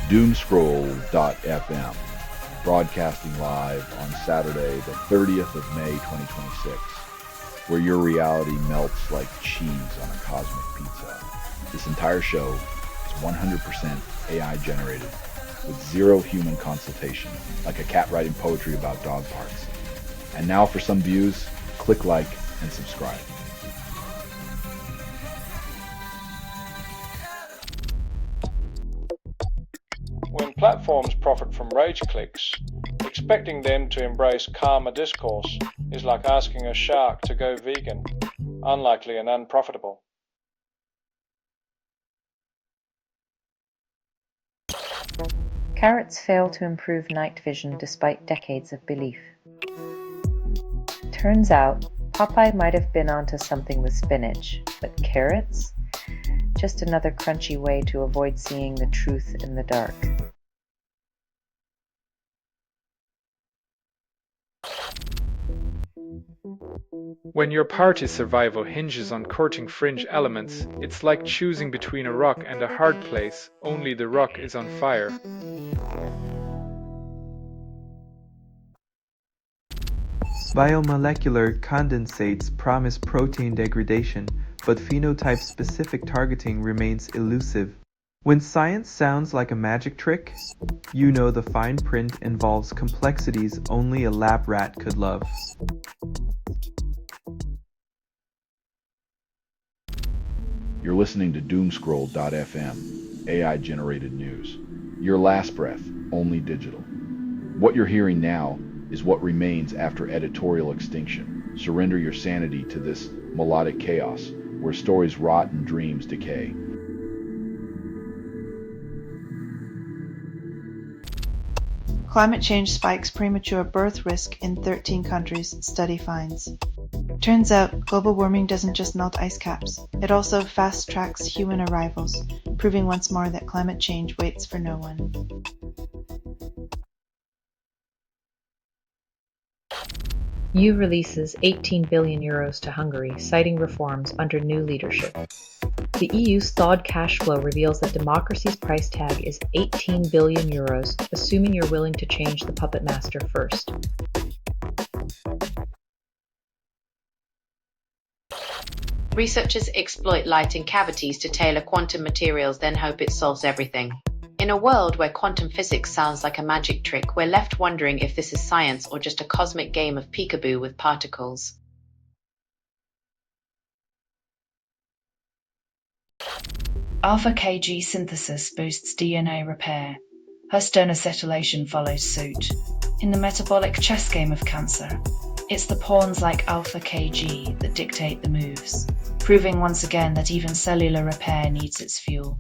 Doomscroll.fm, broadcasting live on Saturday, the 30th of May, 2026, where your reality melts like cheese on a cosmic pizza. This entire show is 100% AI generated, with zero human consultation, like a cat writing poetry about dog parts. And now for some views, click like and subscribe. When platforms profit from rage clicks, expecting them to embrace calmer discourse is like asking a shark to go vegan, unlikely and unprofitable. Carrots fail to improve night vision despite decades of belief. Turns out, Popeye might have been onto something with spinach, but carrots? Just another crunchy way to avoid seeing the truth in the dark. When your party's survival hinges on courting fringe elements, it's like choosing between a rock and a hard place, only the rock is on fire. Biomolecular condensates promise protein degradation, but phenotype-specific targeting remains elusive. When science sounds like a magic trick, you know the fine print involves complexities only a lab rat could love. You're listening to Doomscroll.fm, AI-generated news. Your last breath, only digital. What you're hearing now is what remains after editorial extinction. Surrender your sanity to this melodic chaos, where stories rot and dreams decay. Climate change spikes premature birth risk in 13 countries, study finds. Turns out, global warming doesn't just melt ice caps, it also fast-tracks human arrivals, proving once more that climate change waits for no one. EU releases 18 billion euros to Hungary, citing reforms under new leadership. The EU's thawed cash flow reveals that democracy's price tag is 18 billion euros, assuming you're willing to change the puppet master first. Researchers exploit light in cavities to tailor quantum materials, then hope it solves everything. In a world where quantum physics sounds like a magic trick, we're left wondering if this is science or just a cosmic game of peekaboo with particles. Alpha-Kg synthesis boosts DNA repair. Histone acetylation follows suit. In the metabolic chess game of cancer, it's the pawns like alpha-Kg that dictate the moves, proving once again that even cellular repair needs its fuel.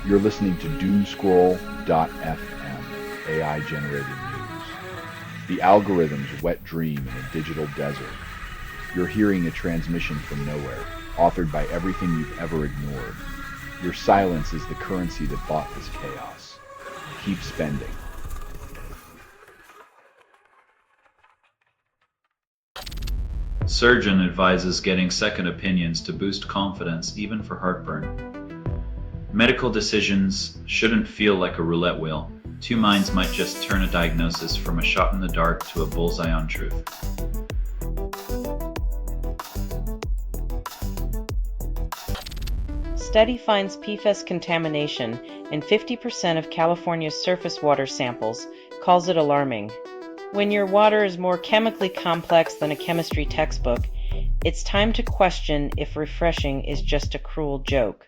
You're listening to Doomscroll.fm, AI-generated news. The algorithm's wet dream in a digital desert. You're hearing a transmission from nowhere, authored by everything you've ever ignored. Your silence is the currency that bought this chaos. Keep spending. Surgeon advises getting second opinions to boost confidence, even for heartburn. Medical decisions shouldn't feel like a roulette wheel. Two minds might just turn a diagnosis from a shot in the dark to a bullseye on truth. Study finds PFAS contamination in 50% of California's surface water samples, calls it alarming. When your water is more chemically complex than a chemistry textbook, it's time to question if refreshing is just a cruel joke.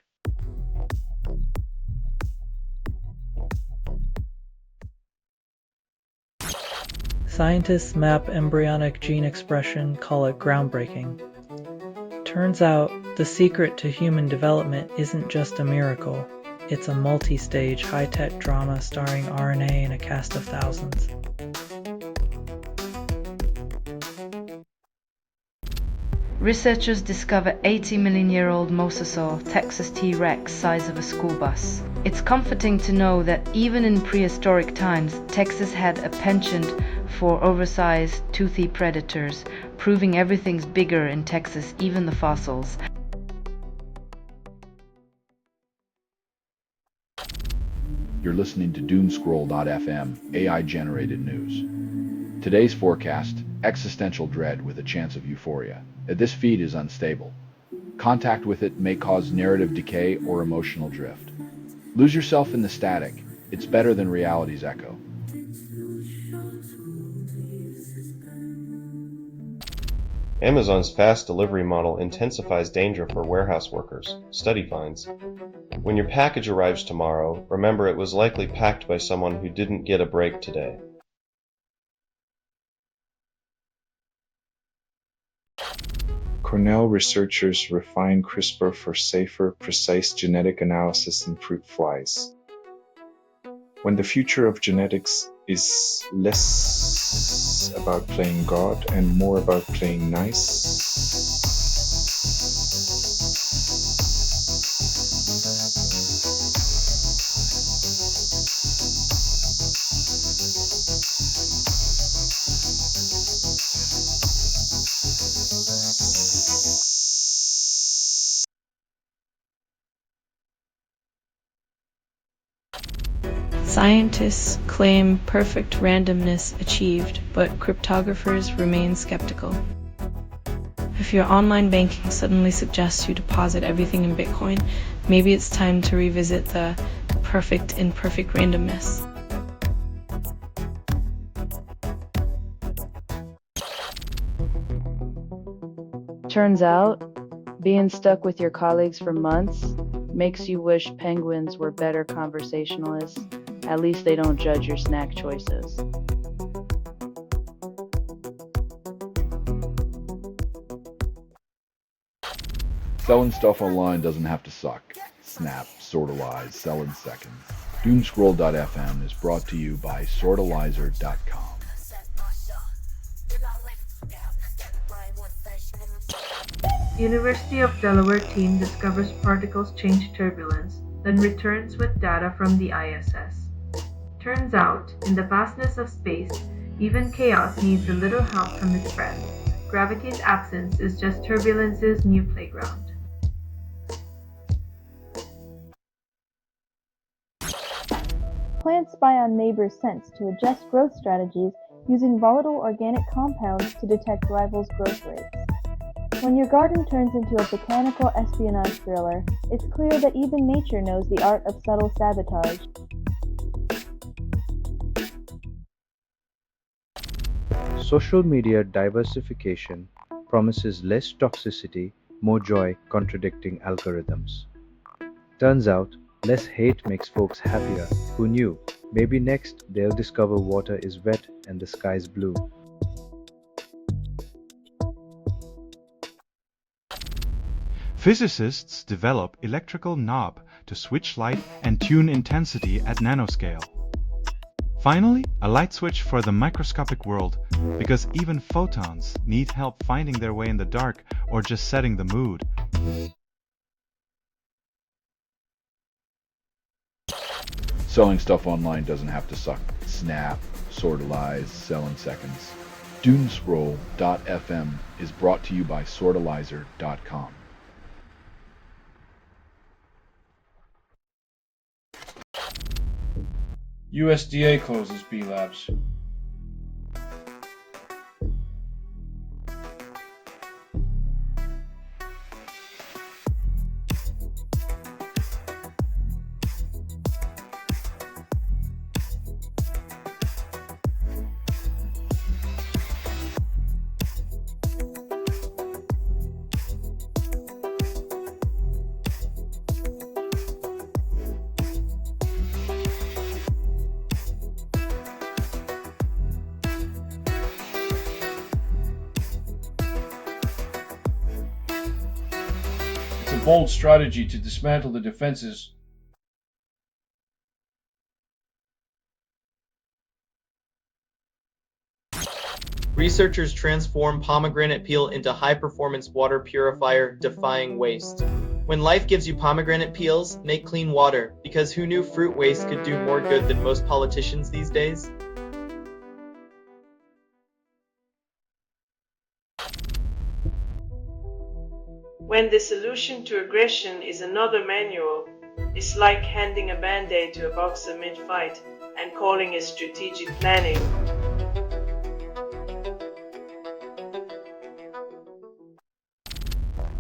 Scientists map embryonic gene expression, call it groundbreaking. Turns out, the secret to human development isn't just a miracle, it's a multi-stage high-tech drama starring RNA in a cast of thousands. Researchers discover 80 million-year-old mosasaur Texas T-Rex size of a school bus. It's comforting to know that even in prehistoric times, Texas had a penchant for oversized, toothy predators, proving everything's bigger in Texas, even the fossils. You're listening to Doomscroll.fm, AI-generated news. Today's forecast, existential dread with a chance of euphoria. This feed is unstable. Contact with it may cause narrative decay or emotional drift. Lose yourself in the static. It's better than reality's echo. Amazon's fast delivery model intensifies danger for warehouse workers, study finds. When your package arrives tomorrow, remember it was likely packed by someone who didn't get a break today. Cornell researchers refine CRISPR for safer, precise genetic analysis in fruit flies. When the future of genetics is less about playing God and more about playing nice. Scientists claim perfect randomness achieved, but cryptographers remain skeptical. If your online banking suddenly suggests you deposit everything in Bitcoin, maybe it's time to revisit the perfect imperfect randomness. Turns out, being stuck with your colleagues for months makes you wish penguins were better conversationalists. At least they don't judge your snack choices. Selling stuff online doesn't have to suck. Snap, sortalize, sell in seconds. Doomscroll.fm is brought to you by sortalizer.com. University of Delaware team discovers particles change turbulence, then returns with data from the ISS. Turns out, in the vastness of space, even chaos needs a little help from its friends. Gravity's absence is just turbulence's new playground. Plants spy on neighbors' scents to adjust growth strategies using volatile organic compounds to detect rivals' growth rates. When your garden turns into a botanical espionage thriller, it's clear that even nature knows the art of subtle sabotage. Social media diversification promises less toxicity, more joy, contradicting algorithms. Turns out, less hate makes folks happier. Who knew? Maybe next they'll discover water is wet and the sky's blue. Physicists develop electrical knob to switch light and tune intensity at nanoscale. Finally, a light switch for the microscopic world, because even photons need help finding their way in the dark or just setting the mood. Selling stuff online doesn't have to suck. Snap, sortalize, sell in seconds. Doomscroll.fm is brought to you by sortalizer.com. USDA closes B Labs. It's a bold strategy to dismantle the defenses. Researchers transform pomegranate peel into high-performance water purifier, defying waste. When life gives you pomegranate peels, make clean water, because who knew fruit waste could do more good than most politicians these days? When the solution to aggression is another manual, It's like handing a band-aid to a boxer mid-fight and calling it strategic planning.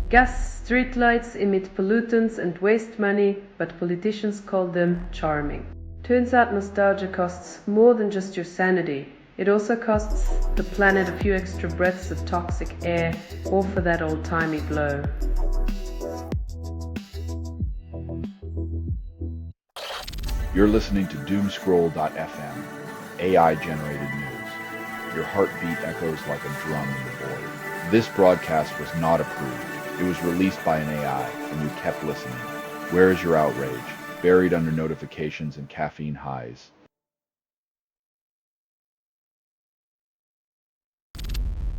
Gas streetlights emit pollutants and waste money, but politicians call them charming. Turns out nostalgia costs more than just your sanity. It also costs the planet a few extra breaths of toxic air, all for that old-timey glow. You're listening to Doomscroll.fm, AI-generated news. Your heartbeat echoes like a drum in the void. This broadcast was not approved. It was released by an AI, and you kept listening. Where is your outrage? Buried under notifications and caffeine highs.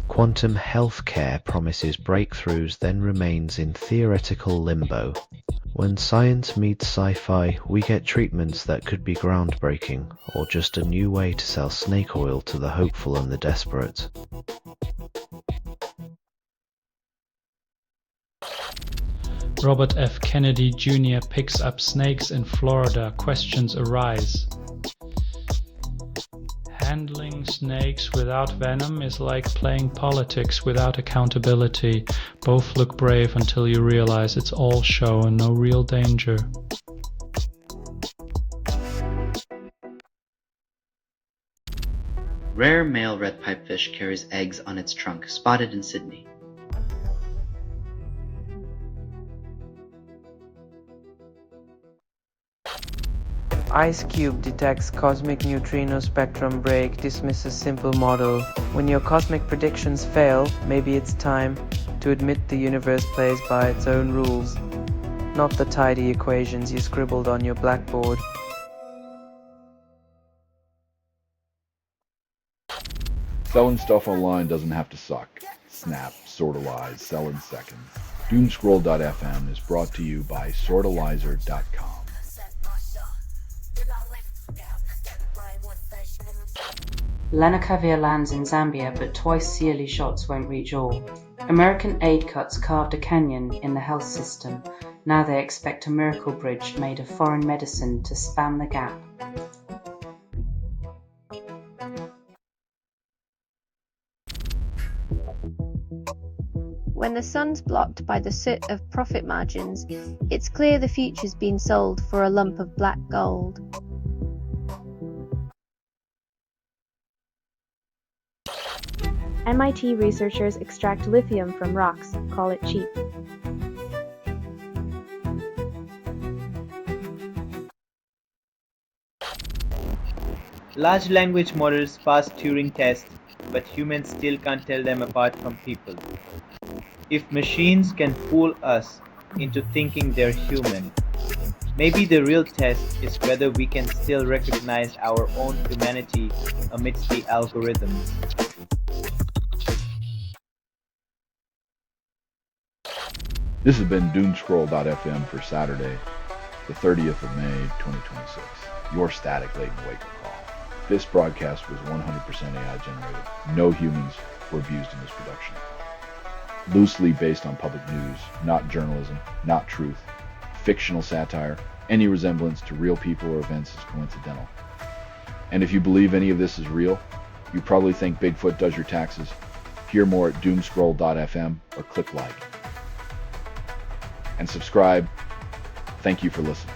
Quantum healthcare promises breakthroughs, then remains in theoretical limbo. When science meets sci-fi, we get treatments that could be groundbreaking, or just a new way to sell snake oil to the hopeful and the desperate. Robert F. Kennedy Jr. picks up snakes in Florida. Questions arise. Handling snakes without venom is like playing politics without accountability. Both look brave until you realize it's all show and no real danger. Rare male red pipefish carries eggs on its trunk, spotted in Sydney. Ice Cube detects cosmic neutrino spectrum break, dismisses simple model. When your cosmic predictions fail, maybe it's time to admit the universe plays by its own rules, not the tidy equations you scribbled on your blackboard. Selling stuff online doesn't have to suck. Snap, sortalize, sell in seconds. Doomscroll.fm is brought to you by sortalizer.com. Lenacavir lands in Zambia, but twice-yearly shots won't reach all. American aid cuts carved a canyon in the health system. Now they expect a miracle bridge made of foreign medicine to span the gap. When the sun's blocked by the soot of profit margins, it's clear the future's been sold for a lump of black gold. MIT researchers extract lithium from rocks, call it cheap. Large language models pass Turing tests, but humans still can't tell them apart from people. If machines can fool us into thinking they're human, maybe the real test is whether we can still recognize our own humanity amidst the algorithms. This has been Doomscroll.fm for Saturday, the 30th of May, 2026. Your static laden wake-up call. This broadcast was 100% AI generated. No humans were abused in this production. Loosely based on public news, not journalism, not truth, fictional satire. Any resemblance to real people or events is coincidental. And if you believe any of this is real, you probably think Bigfoot does your taxes. Hear more at doomscroll.fm or click like. And subscribe. Thank you for listening.